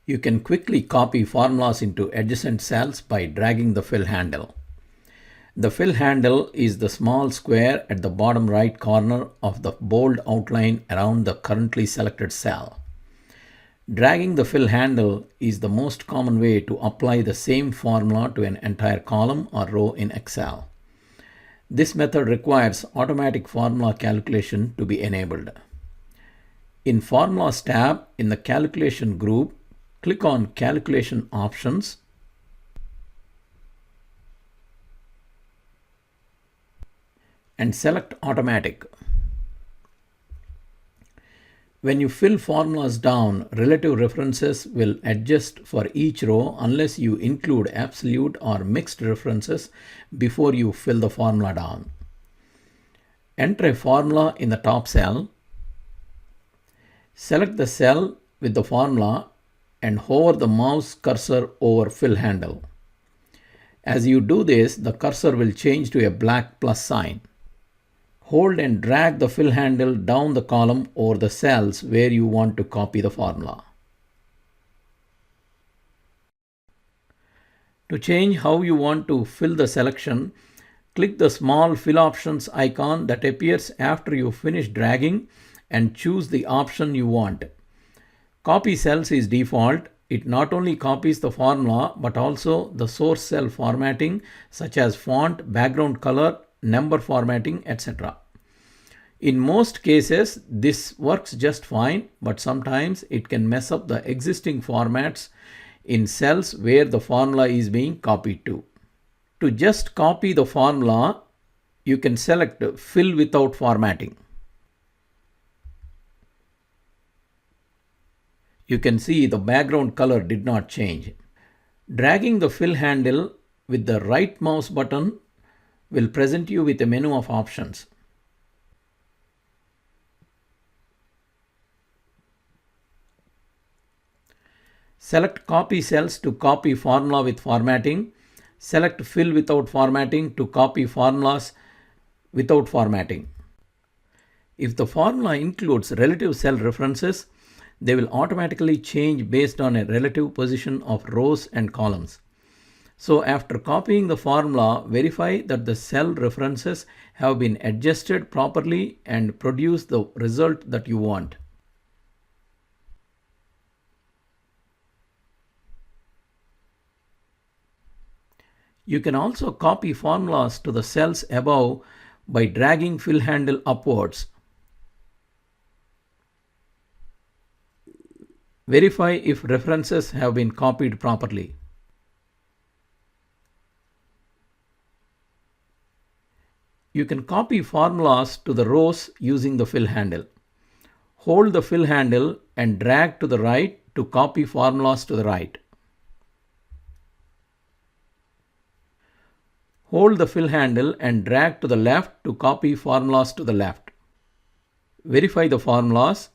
You can quickly copy formulas into adjacent cells by dragging the fill handle. The fill handle is the small square at the bottom right corner of the bold outline around the currently selected cell. Dragging the fill handle is the most common way to apply the same formula to an entire column or row in Excel. This method requires automatic formula calculation to be enabled. In Formulas tab in the Calculation group, click on Calculation Options and select Automatic. When you fill formulas down, relative references will adjust for each row unless you include absolute or mixed references before you fill the formula down. Enter a formula in the top cell. Select the cell with the formula and hover the mouse cursor over fill handle. As you do this, the cursor will change to a black plus sign. Hold and drag the fill handle down the column over the cells where you want to copy the formula. To change how you want to fill the selection, click the small Fill Options icon that appears after you finish dragging and choose the option you want. Copy cells is default. It not only copies the formula but also the source cell formatting such as font, background color, number formatting, etc. In most cases, this works just fine, but sometimes it can mess up the existing formats in cells where the formula is being copied to. To just copy the formula, you can select Fill without formatting. You can see the background color did not change. Dragging the fill handle with the right mouse button will present you with a menu of options. Select Copy Cells to copy formula with formatting. Select Fill without formatting to copy formulas without formatting. If the formula includes relative cell references, they will automatically change based on a relative position of rows and columns. So after copying the formula, verify that the cell references have been adjusted properly and produce the result that you want. You can also copy formulas to the cells above by dragging fill handle upwards. Verify if references have been copied properly. You can copy formulas to the rows using the fill handle. Hold the fill handle and drag to the right to copy formulas to the right. Hold the fill handle and drag to the left to copy formulas to the left. Verify the formulas.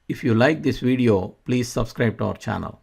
If you like this video, please subscribe to our channel.